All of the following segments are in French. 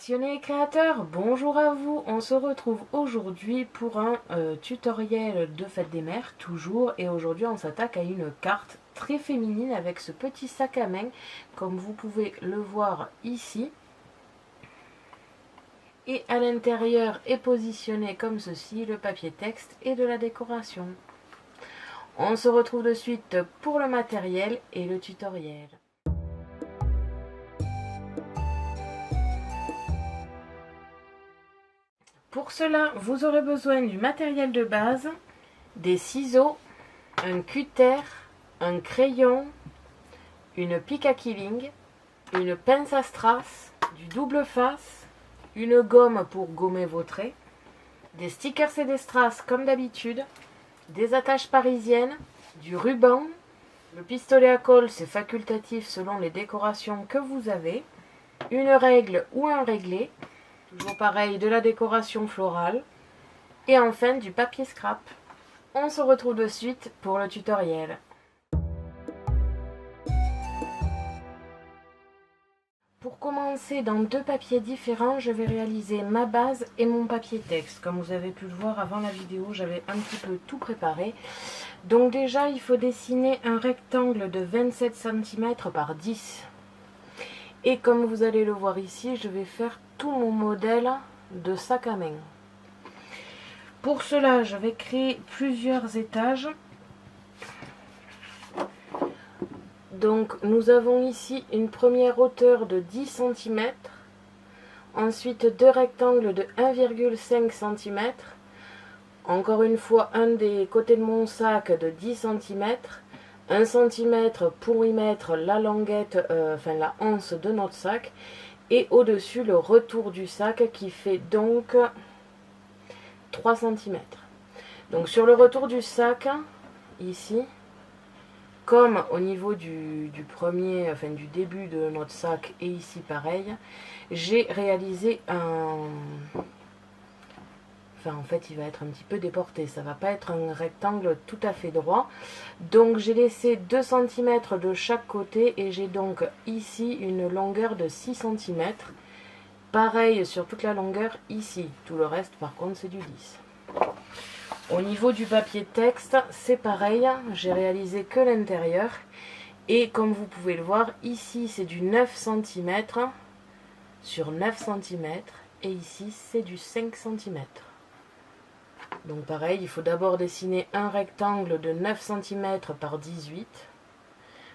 Passionnés et créateurs, bonjour à vous. On se retrouve aujourd'hui pour un tutoriel de fête des mères, toujours. Et aujourd'hui, on s'attaque à une carte très féminine avec ce petit sac à main, comme vous pouvez le voir ici. Et à l'intérieur est positionné comme ceci le papier texte et de la décoration. On se retrouve de suite pour le matériel et le tutoriel. Pour cela, vous aurez besoin du matériel de base, des ciseaux, un cutter, un crayon, une pique à killing, une pince à strass, du double face, une gomme pour gommer vos traits, des stickers et des strass comme d'habitude, des attaches parisiennes, du ruban, le pistolet à colle c'est facultatif selon les décorations que vous avez, une règle ou un réglé, toujours pareil, de la décoration florale. Et enfin, du papier scrap. On se retrouve de suite pour le tutoriel. Pour commencer, dans deux papiers différents, je vais réaliser ma base et mon papier texte. Comme vous avez pu le voir avant la vidéo, j'avais un petit peu tout préparé. Donc déjà, il faut dessiner un rectangle de 27 cm par 10. Et comme vous allez le voir ici, je vais faire tout mon modèle de sac à main. Pour cela, je vais créer plusieurs étages. Donc nous avons ici une première hauteur de 10 cm. Ensuite deux rectangles de 1,5 cm. Encore une fois, un des côtés de mon sac de 10 cm. 1 cm pour y mettre la languette, la anse de notre sac. Et au-dessus, le retour du sac qui fait donc 3 cm. Donc sur le retour du sac, ici, comme au niveau du début de notre sac et ici pareil, j'ai réalisé un... en fait, il va être un petit peu déporté. Ça va pas être un rectangle tout à fait droit. Donc, j'ai laissé 2 cm de chaque côté. Et j'ai donc ici une longueur de 6 cm. Pareil sur toute la longueur ici. Tout le reste, par contre, c'est du 10. Au niveau du papier texte, c'est pareil. J'ai réalisé que l'intérieur. Et comme vous pouvez le voir, ici, c'est du 9 cm sur 9 cm. Et ici, c'est du 5 cm. Donc pareil, il faut d'abord dessiner un rectangle de 9 cm par 18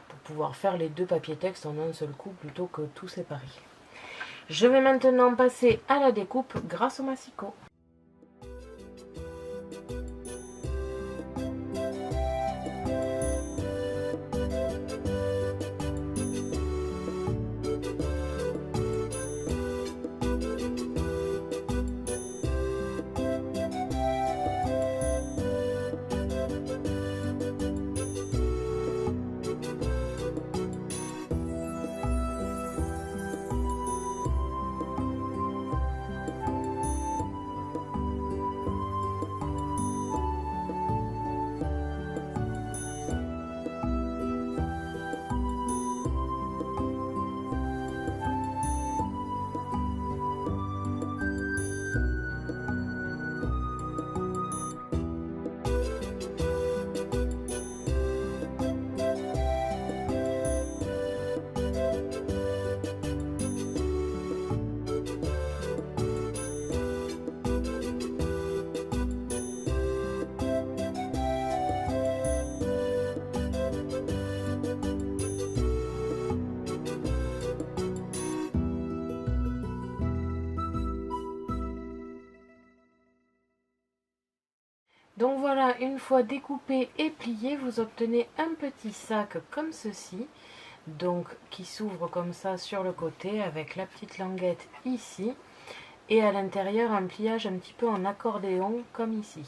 pour pouvoir faire les deux papiers textes en un seul coup plutôt que tout séparer. Je vais maintenant passer à la découpe grâce au massicot. Donc voilà, une fois découpé et plié, vous obtenez un petit sac comme ceci, donc qui s'ouvre comme ça sur le côté avec la petite languette ici, et à l'intérieur un pliage un petit peu en accordéon comme ici,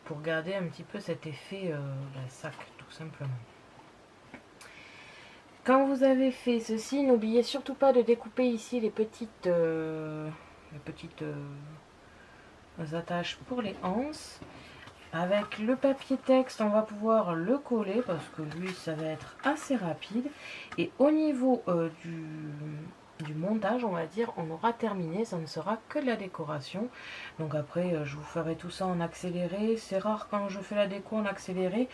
pour garder un petit peu cet effet sac tout simplement. Quand vous avez fait ceci, n'oubliez surtout pas de découper ici les petites attaches pour les anses. Avec le papier texte, on va pouvoir le coller parce que lui, ça va être assez rapide. Et au niveau du montage, on va dire, on aura terminé, ça ne sera que de la décoration. Donc après je vous ferai tout ça en accéléré. C'est rare quand je fais la déco en accéléré,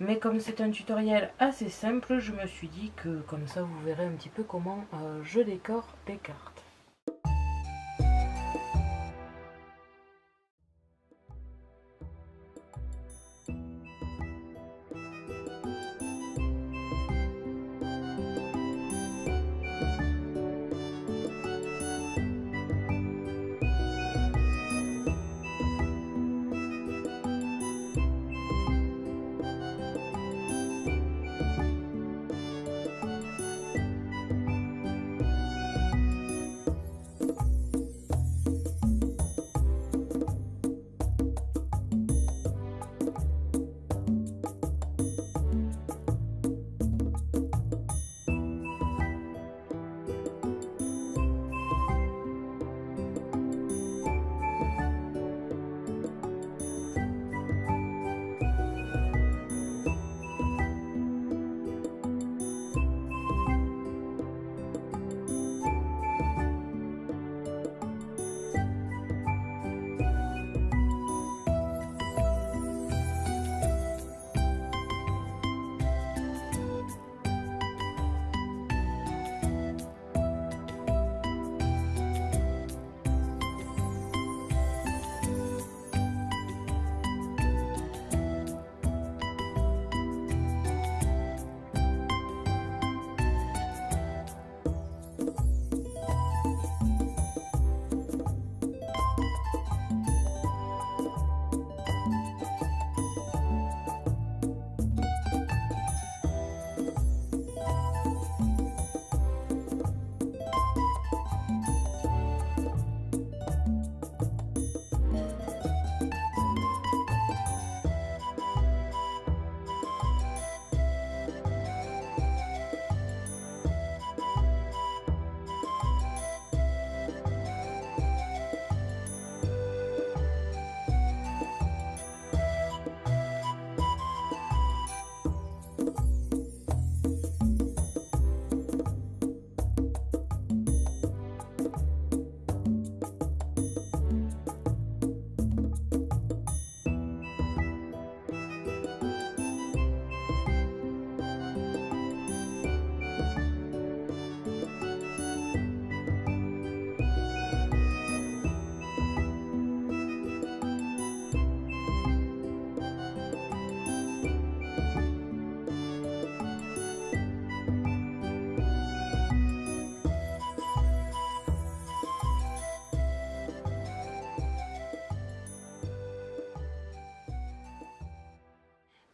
mais comme c'est un tutoriel assez simple, je me suis dit que comme ça vous verrez un petit peu comment je décore les cartes.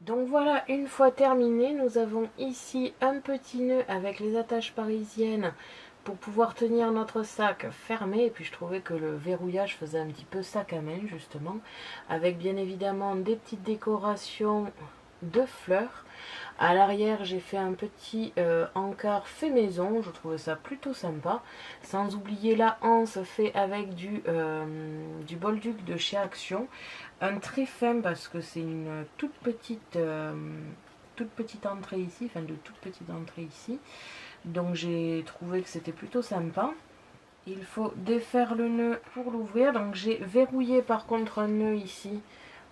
Donc voilà, une fois terminé, nous avons ici un petit nœud avec les attaches parisiennes pour pouvoir tenir notre sac fermé. Et puis je trouvais que le verrouillage faisait un petit peu sac à main justement, avec bien évidemment des petites décorations de fleurs. À l'arrière j'ai fait un petit encart fait maison, je trouvais ça plutôt sympa, sans oublier la anse fait avec du Bolduc de chez Action, un très fin parce que c'est une toute petite entrée ici, enfin de toute petite entrée ici, donc j'ai trouvé que c'était plutôt sympa. Il faut défaire le nœud pour l'ouvrir, donc j'ai verrouillé par contre un nœud ici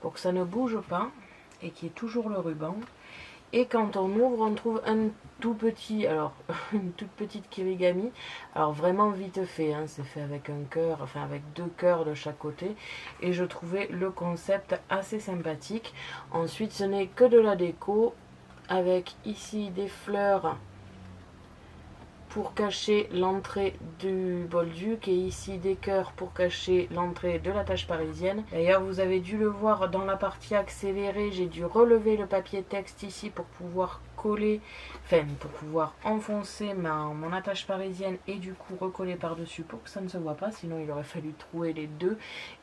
pour que ça ne bouge pas et qu'il y ait toujours le ruban. Et quand on ouvre, on trouve un tout petit, alors une toute petite kirigami, alors vraiment vite fait, hein, c'est fait avec un cœur, enfin avec 2 cœurs de chaque côté, et je trouvais le concept assez sympathique. Ensuite, ce n'est que de la déco, avec ici des fleurs pour cacher l'entrée du Bolduc et ici des cœurs pour cacher l'entrée de l'attache parisienne. D'ailleurs vous avez dû le voir dans la partie accélérée, j'ai dû relever le papier texte ici pour pouvoir coller, enfin pour pouvoir enfoncer mon attache parisienne et du coup recoller par dessus pour que ça ne se voit pas, sinon il aurait fallu trouer les deux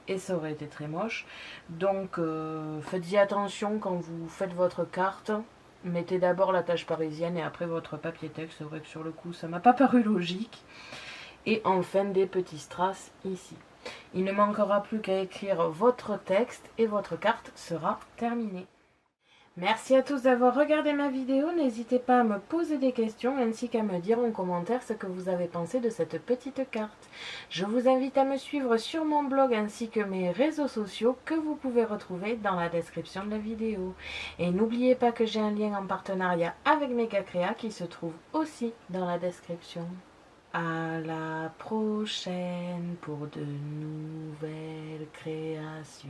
et ça aurait été très moche. Donc faites-y attention quand vous faites votre carte. Mettez d'abord l'attache parisienne et après votre papier texte. C'est vrai que sur le coup ça m'a pas paru logique. Et enfin des petits strass ici. Il ne manquera plus qu'à écrire votre texte et votre carte sera terminée. Merci à tous d'avoir regardé ma vidéo. N'hésitez pas à me poser des questions ainsi qu'à me dire en commentaire ce que vous avez pensé de cette petite carte. Je vous invite à me suivre sur mon blog ainsi que mes réseaux sociaux que vous pouvez retrouver dans la description de la vidéo. Et n'oubliez pas que j'ai un lien en partenariat avec Megacrea qui se trouve aussi dans la description. À la prochaine pour de nouvelles créations.